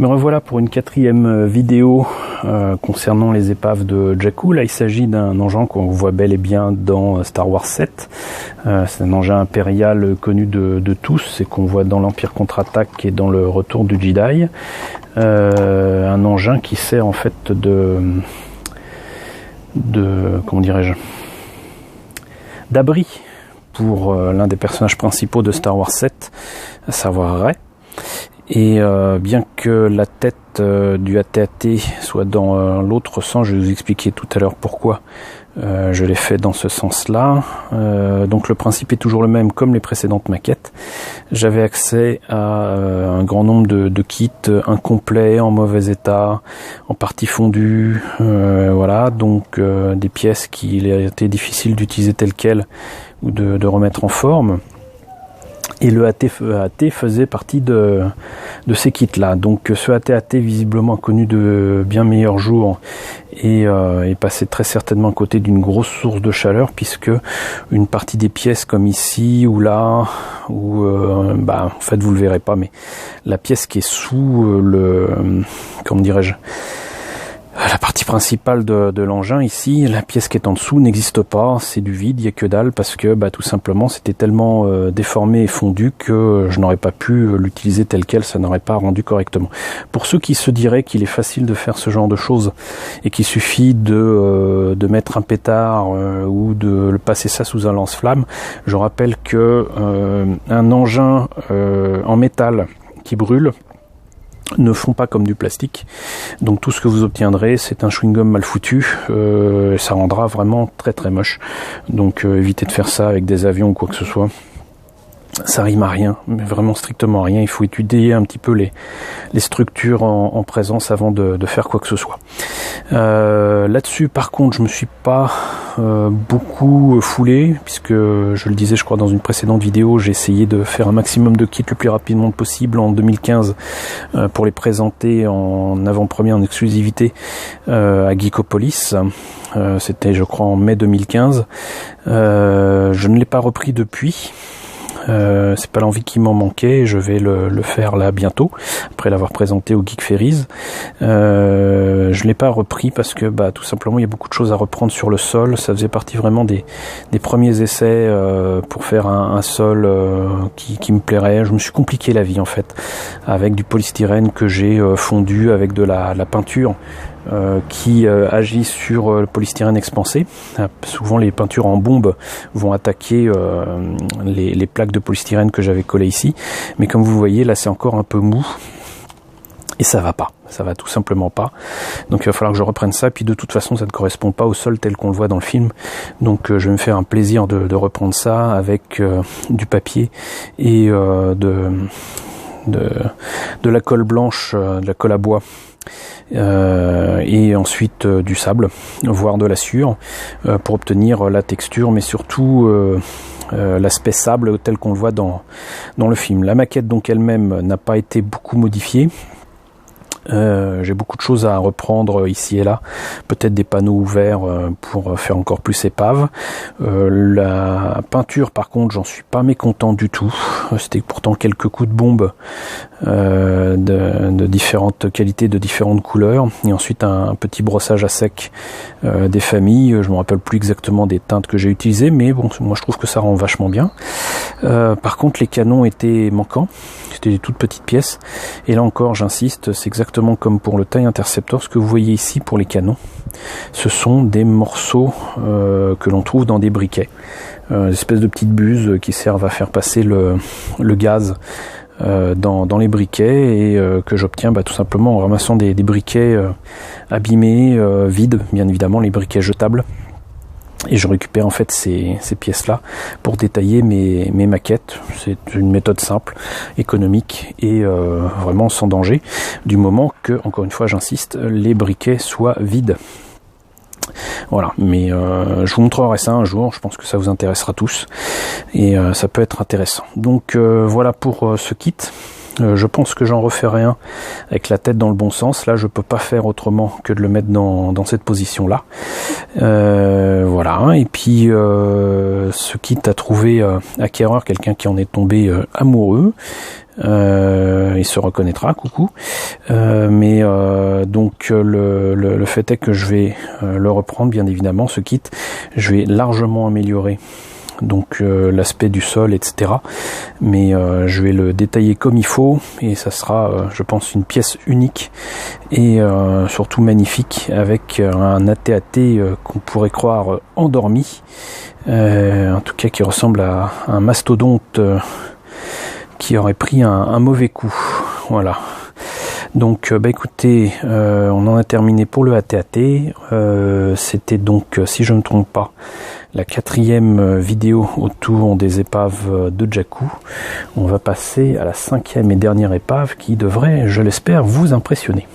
Me revoilà pour une quatrième vidéo concernant les épaves de Jakku. Là, il s'agit d'un engin qu'on voit bel et bien dans Star Wars 7. C'est un engin impérial connu de tous et qu'on voit dans l'Empire contre-attaque et dans le Retour du Jedi. Un engin qui sert en fait comment dirais-je, d'abri pour l'un des personnages principaux de Star Wars 7, à savoir Rey. Et bien que la tête du AT-AT soit dans l'autre sens, je vais vous expliquer tout à l'heure pourquoi je l'ai fait dans ce sens-là. Donc le principe est toujours le même comme les précédentes maquettes. J'avais accès à un grand nombre de kits incomplets, en mauvais état, en partie fondus, voilà, donc des pièces qu'il était difficile d'utiliser telles quelles ou de remettre en forme. Et le AT faisait partie de ces kits-là. Donc ce AT-AT visiblement connu de bien meilleurs jours et est passé très certainement à côté d'une grosse source de chaleur, puisque une partie des pièces comme ici ou là, ou en fait vous le verrez pas, mais la pièce qui est sous comment dirais-je, la partie principale de l'engin ici, la pièce qui est en dessous n'existe pas, c'est du vide, il n'y a que dalle, parce que tout simplement c'était tellement déformé et fondu que je n'aurais pas pu l'utiliser tel quel, ça n'aurait pas rendu correctement. Pour ceux qui se diraient qu'il est facile de faire ce genre de choses et qu'il suffit de mettre un pétard ou de passer ça sous un lance-flamme, je rappelle que un engin en métal qui brûle ne font pas comme du plastique, donc tout ce que vous obtiendrez c'est un chewing-gum mal foutu, ça rendra vraiment très très moche, donc évitez de faire ça avec des avions ou quoi que ce soit, ça rime à rien, mais vraiment strictement à rien. Il faut étudier un petit peu les structures en présence avant de faire quoi que ce soit. Là-dessus par contre je me suis pas beaucoup foulé, puisque je le disais je crois dans une précédente vidéo, j'ai essayé de faire un maximum de kits le plus rapidement possible en 2015 pour les présenter en avant-première, en exclusivité à Geekopolis. C'était je crois en mai 2015. Je ne l'ai pas repris depuis. C'est pas l'envie qui m'en manquait, je vais le faire là bientôt après l'avoir présenté au Geek Ferries. Je l'ai pas repris parce que tout simplement il y a beaucoup de choses à reprendre sur le sol. Ça faisait partie vraiment des premiers essais pour faire un sol qui me plairait. Je me suis compliqué la vie en fait avec du polystyrène que j'ai fondu avec de la peinture qui agit sur le polystyrène expansé. Souvent les peintures en bombe vont attaquer les plaques de polystyrène que j'avais collées ici, mais comme vous voyez là c'est encore un peu mou et ça va pas, ça va tout simplement pas, donc il va falloir que je reprenne ça, puis de toute façon ça ne correspond pas au sol tel qu'on le voit dans le film, donc je vais me faire un plaisir de reprendre ça avec du papier et de la colle blanche, de la colle à bois, et ensuite du sable, voire de la sueur, pour obtenir la texture, mais surtout l'aspect sable tel qu'on le voit dans le film. La maquette donc elle-même n'a pas été beaucoup modifiée. J'ai beaucoup de choses à reprendre ici et là, peut-être des panneaux ouverts pour faire encore plus épave. La peinture par contre j'en suis pas mécontent du tout, c'était pourtant quelques coups de bombe de différentes qualités, de différentes couleurs, et ensuite un petit brossage à sec des familles. Je me rappelle plus exactement des teintes que j'ai utilisées, mais bon, moi je trouve que ça rend vachement bien. Par contre les canons étaient manquants, c'était des toutes petites pièces, et là encore j'insiste, c'est exactement comme pour le TIE Interceptor. Ce que vous voyez ici pour les canons, ce sont des morceaux que l'on trouve dans des briquets, des espèces de petites buses qui servent à faire passer le gaz dans les briquets, et que j'obtiens tout simplement en ramassant des briquets abîmés, vides, bien évidemment, les briquets jetables. Et je récupère en fait ces pièces-là pour détailler mes maquettes. C'est une méthode simple, économique et vraiment sans danger, du moment que, encore une fois j'insiste, les briquets soient vides. Voilà, mais je vous montrerai ça un jour, je pense que ça vous intéressera tous, et ça peut être intéressant. Donc voilà pour ce kit. Je pense que j'en referai un avec la tête dans le bon sens. Là je peux pas faire autrement que de le mettre dans cette position là. Voilà, et puis ce kit a trouvé acquéreur, quelqu'un qui en est tombé amoureux. Il se reconnaîtra, coucou. Donc le fait est que je vais le reprendre, bien évidemment, ce kit. Je vais largement améliorer donc l'aspect du sol, etc. Mais je vais le détailler comme il faut et ça sera, je pense, une pièce unique et surtout magnifique avec un AT-AT qu'on pourrait croire endormi, en tout cas qui ressemble à un mastodonte qui aurait pris un mauvais coup. Voilà. Donc écoutez, on en a terminé pour le AT-AT. C'était donc, si je ne me trompe pas, la 4e vidéo autour des épaves de Jakku. On va passer à la 5e et dernière épave qui devrait, je l'espère, vous impressionner.